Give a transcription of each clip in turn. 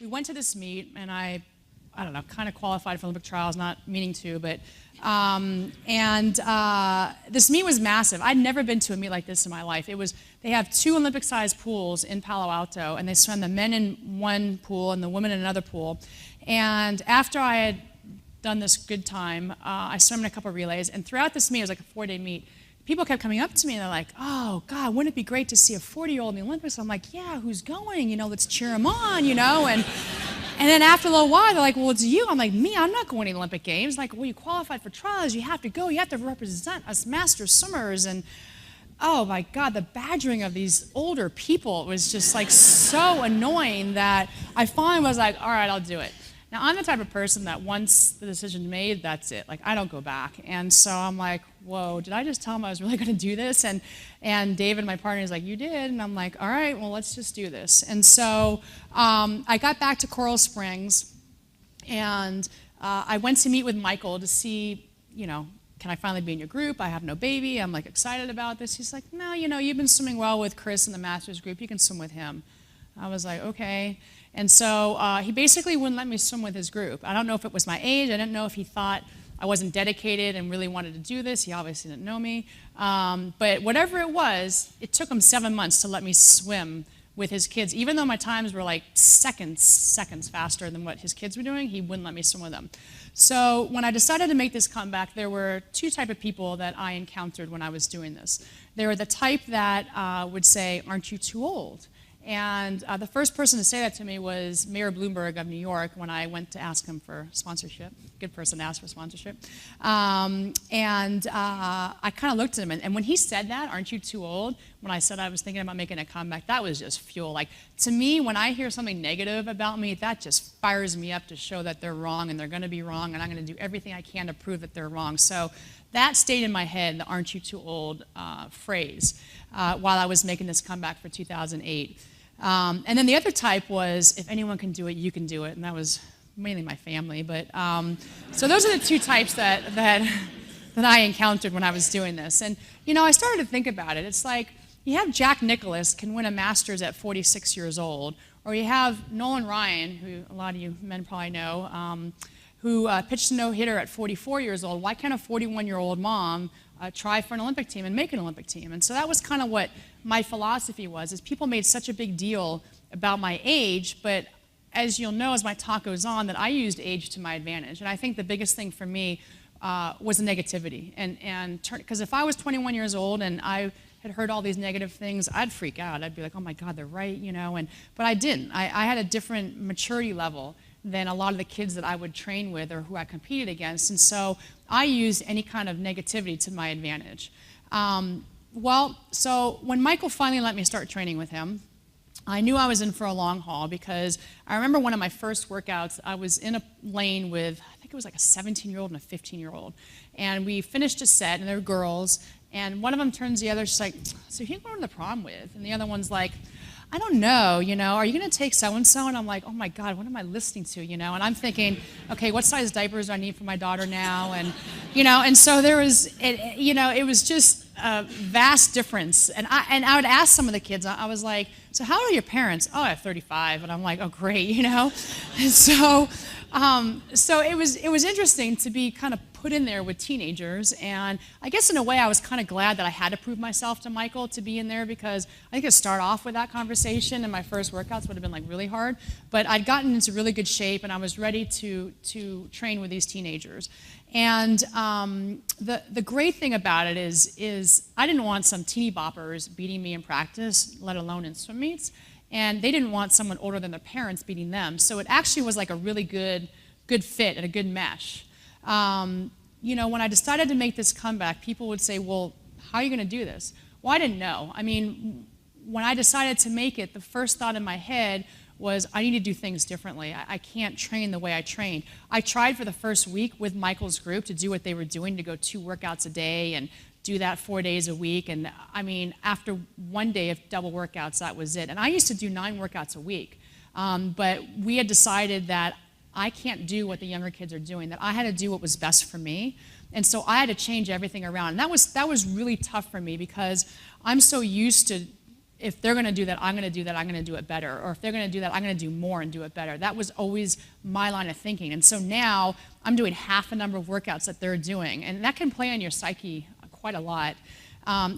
we went to this meet, and I don't know, kind of qualified for Olympic trials, not meaning to, but, this meet was massive. I'd never been to a meet like this in my life. They have 2 Olympic-sized pools in Palo Alto, and they swim the men in one pool and the women in another pool. And after I had done this good time, I swam in a couple relays, and throughout this meet, it was like a 4-day meet, people kept coming up to me and they're like, oh, God, wouldn't it be great to see a 40-year-old in the Olympics? I'm like, yeah, who's going? Let's cheer him on, And then after a little while, they're like, well, it's you. I'm like, me? I'm not going to the Olympic Games. Like, well, you qualified for trials. You have to go. You have to represent us master swimmers. And, oh, my God, the badgering of these older people was just, like, so annoying that I finally was like, all right, I'll do it. Now, I'm the type of person that once the decision's made, that's it. Like, I don't go back. And so I'm like, whoa, did I just tell him I was really going to do this? And David, my partner, is like, you did? And I'm like, all right, well, let's just do this. And so I got back to Coral Springs, and I went to meet with Michael to see, can I finally be in your group? I have no baby. I'm, like, excited about this. He's like, no, you've been swimming well with Chris in the Masters group. You can swim with him. I was like, okay. And so he basically wouldn't let me swim with his group. I don't know if it was my age. I didn't know if he thought I wasn't dedicated and really wanted to do this. He obviously didn't know me. But whatever it was, it took him 7 months to let me swim with his kids. Even though my times were like seconds faster than what his kids were doing, he wouldn't let me swim with them. So when I decided to make this comeback, there were 2 types of people that I encountered when I was doing this. They were the type that would say, aren't you too old? And the first person to say that to me was Mayor Bloomberg of New York when I went to ask him for sponsorship. Good person to ask for sponsorship. I kind of looked at him, and when he said that, aren't you too old, when I said I was thinking about making a comeback, that was just fuel. Like, to me, when I hear something negative about me, that just fires me up to show that they're wrong, and they're going to be wrong, and I'm going to do everything I can to prove that they're wrong. So that stayed in my head, the aren't you too old phrase, while I was making this comeback for 2008. And then the other type was, if anyone can do it, you can do it. And that was mainly my family. But so those are the 2 types that I encountered when I was doing this. And, I started to think about it. It's like, you have Jack Nicklaus can win a Masters at 46 years old, or you have Nolan Ryan, who a lot of you men probably know, who pitched a no-hitter at 44 years old. Why can't a 41-year-old mom try for an Olympic team and make an Olympic team? And so that was kind of what my philosophy was, is people made such a big deal about my age, but as you'll know as my talk goes on, that I used age to my advantage. And I think the biggest thing for me was the negativity. Because if I was 21 years old and I had heard all these negative things, I'd freak out. I'd be like, oh my God, they're right, but I didn't. I had a different maturity level than a lot of the kids that I would train with or who I competed against. And so I used any kind of negativity to my advantage. So when Michael finally let me start training with him, I knew I was in for a long haul, because I remember one of my first workouts, I was in a lane with, I think it was like a 17-year-old and a 15-year-old. And we finished a set, and they were girls, and one of them turns to the other, she's like, so who are you going to the prom with? And the other one's like, I don't know, are you going to take so-and-so? And I'm like, oh my God, what am I listening to, And I'm thinking, okay, what size diapers do I need for my daughter now? And, and so there was, it was just a vast difference. And I would ask some of the kids, I was like, so how old are your parents? Oh, I have 35. And I'm like, oh, great, And so it was interesting to be kind of put in there with teenagers, and I guess in a way I was kind of glad that I had to prove myself to Michael to be in there, because I think to start off with that conversation and my first workouts would have been like really hard, but I'd gotten into really good shape and I was ready to train with these teenagers. And the great thing about it is I didn't want some teeny boppers beating me in practice, let alone in swim meets, and they didn't want someone older than their parents beating them. So it actually was like a really good fit and a good mesh. When I decided to make this comeback, people would say, well, how are you going to do this? Well, I didn't know. I mean, when I decided to make it, the first thought in my head was, I need to do things differently. I can't train the way I trained. I tried for the first week with Michael's group to do what they were doing, to go 2 workouts a day and do that 4 days a week. And I mean, after 1 day of double workouts, that was it. And I used to do 9 workouts a week. But we had decided that I can't do what the younger kids are doing, that I had to do what was best for me. And so I had to change everything around. And that was really tough for me, because I'm so used to if they're going to do that, I'm going to do that, I'm going to do it better. Or if they're going to do that, I'm going to do more and do it better. That was always my line of thinking. And so now I'm doing half the number of workouts that they're doing. And that can play on your psyche quite a lot.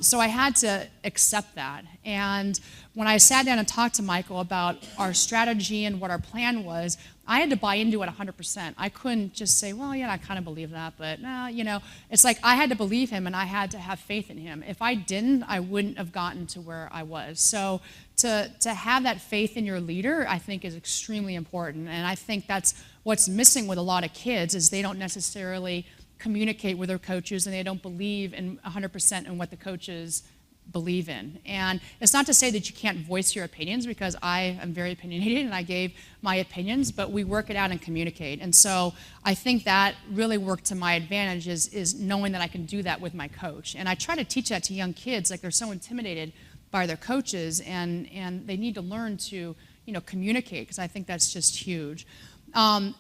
So I had to accept that. And when I sat down and talked to Michael about our strategy and what our plan was, I had to buy into it 100%. I couldn't just say, well, yeah, I kind of believe that, but no, it's like I had to believe him and I had to have faith in him. If I didn't, I wouldn't have gotten to where I was. So to have that faith in your leader, I think is extremely important. And I think that's what's missing with a lot of kids is they don't necessarily communicate with their coaches and they don't believe in 100% in what the coaches believe in. And it's not to say that you can't voice your opinions, because I am very opinionated and I gave my opinions, but we work it out and communicate. And so I think that really worked to my advantage is knowing that I can do that with my coach. And I try to teach that to young kids, like they're so intimidated by their coaches and they need to learn to communicate, because I think that's just huge.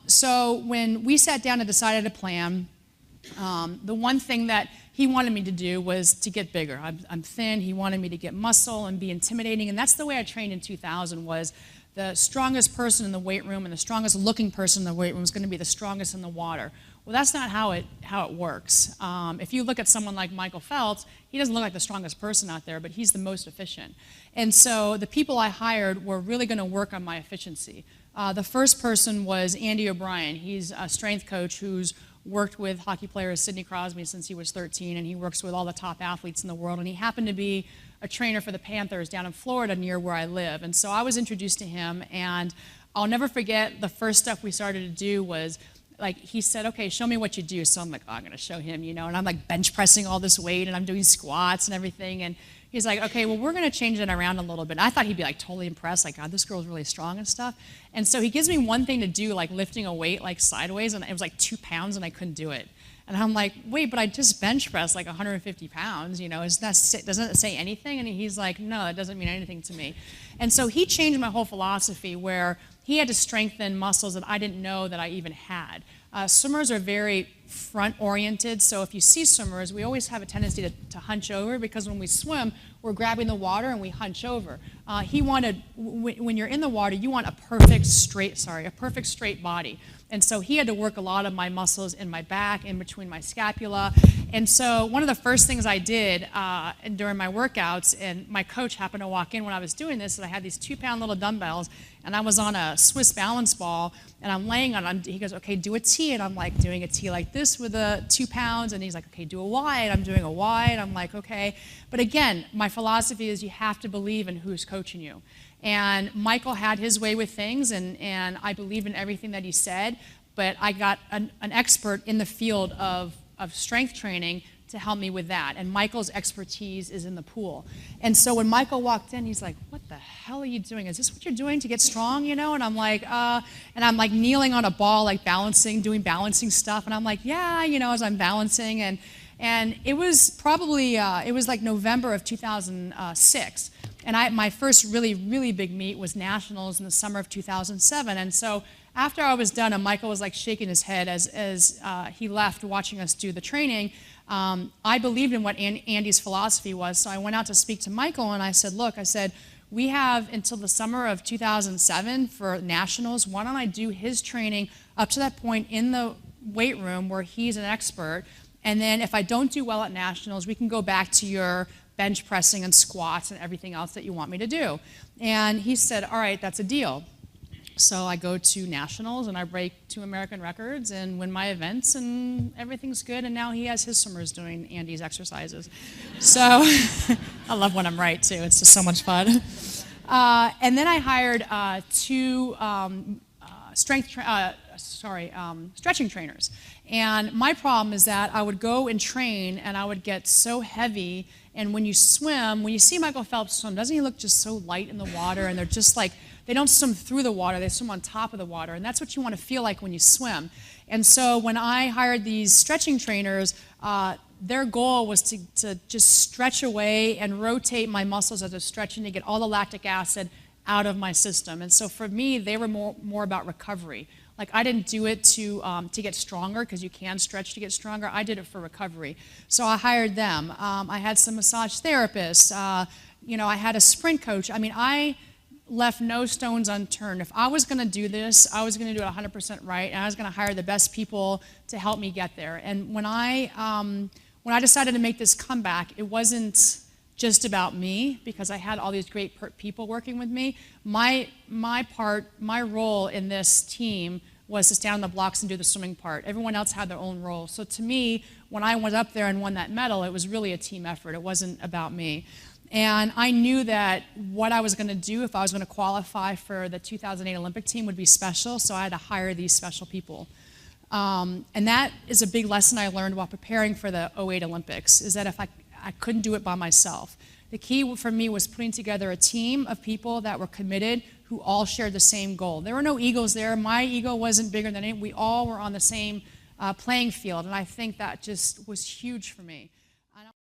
So when we sat down and decided a plan, the one thing that he wanted me to do was to get bigger. I'm thin. He wanted me to get muscle and be intimidating. And that's the way I trained in 2000 was the strongest person in the weight room and the strongest looking person in the weight room is going to be the strongest in the water. Well, that's not how it works. If you look at someone like Michael Phelps, he doesn't look like the strongest person out there, but he's the most efficient. And so the people I hired were really going to work on my efficiency. The first person was Andy O'Brien. He's a strength coach who's worked with hockey player Sidney Crosby since he was 13, and he works with all the top athletes in the world, and he happened to be a trainer for the Panthers down in Florida near where I live. And so I was introduced to him, and I'll never forget the first stuff we started to do was, like, he said, okay, show me what you do. So I'm like, oh, I'm going to show him, and I'm like bench pressing all this weight, and I'm doing squats and everything, and he's like, okay, well, we're going to change it around a little bit. And I thought he'd be like totally impressed, like, God, this girl's really strong and stuff. And so he gives me one thing to do, like lifting a weight like sideways, and it was like 2 pounds, and I couldn't do it. And I'm like, wait, but I just bench pressed like 150 pounds, doesn't it say anything? And he's like, no, it doesn't mean anything to me. And so he changed my whole philosophy where he had to strengthen muscles that I didn't know that I even had. Swimmers are very front-oriented, so if you see swimmers, we always have a tendency to hunch over, because when we swim, we're grabbing the water and we hunch over. He wanted, when you're in the water, you want a perfect straight body. And so he had to work a lot of my muscles in my back, in between my scapula. And so one of the first things I did during my workouts, and my coach happened to walk in when I was doing this, and I had these 2-pound little dumbbells, and I was on a Swiss balance ball, and I'm laying on it. He goes, okay, do a T, and I'm like doing a T like this with the 2 pounds, and he's like, okay, do a Y, and I'm doing a Y, and I'm like, okay. But again, my philosophy is you have to believe in who's coaching you. And Michael had his way with things, and I believe in everything that he said, but I got an expert in the field of strength training to help me with that. And Michael's expertise is in the pool. And so when Michael walked in, he's like, what the hell are you doing? Is this what you're doing to get strong, And I'm like, and I'm like kneeling on a ball, like balancing, doing balancing stuff. And I'm like, yeah, as I'm balancing. And it was probably, it was like November of 2006. And my first really, really big meet was Nationals in the summer of 2007. And so after I was done, and Michael was like shaking his head as he left watching us do the training, I believed in what Andy's philosophy was. So I went out to speak to Michael, and I said, look, we have until the summer of 2007 for Nationals. Why don't I do his training up to that point in the weight room where he's an expert, and then if I don't do well at Nationals, we can go back to your bench pressing and squats and everything else that you want me to do. And he said, all right, that's a deal. So I go to Nationals and I break 2 American records and win my events and everything's good. And now he has his swimmers doing Andy's exercises. So I love when I'm right too. It's just so much fun. And then I hired 2 stretching trainers. And my problem is that I would go and train and I would get so heavy. And when you swim, when you see Michael Phelps swim, doesn't he look just so light in the water? And they're just like, they don't swim through the water, they swim on top of the water. And that's what you want to feel like when you swim. And so when I hired these stretching trainers, their goal was to just stretch away and rotate my muscles as they're stretching to get all the lactic acid out of my system. And so for me, they were more about recovery. Like, I didn't do it to get stronger, because you can stretch to get stronger. I did it for recovery. So I hired them. I had some massage therapists, I had a sprint coach. I mean, I left no stones unturned. If I was going to do this, I was going to do it 100% right, and I was going to hire the best people to help me get there. And when I decided to make this comeback, it wasn't just about me, because I had all these great people working with me. My role in this team was to stand on the blocks and do the swimming part. Everyone else had their own role. So to me, when I went up there and won that medal, it was really a team effort. It wasn't about me. And I knew that what I was going to do if I was going to qualify for the 2008 Olympic team would be special, so I had to hire these special people. And that is a big lesson I learned while preparing for the '08 Olympics, is that if I couldn't do it by myself. The key for me was putting together a team of people that were committed, who all shared the same goal. There were no egos there. My ego wasn't bigger than any. We all were on the same playing field, and I think that just was huge for me.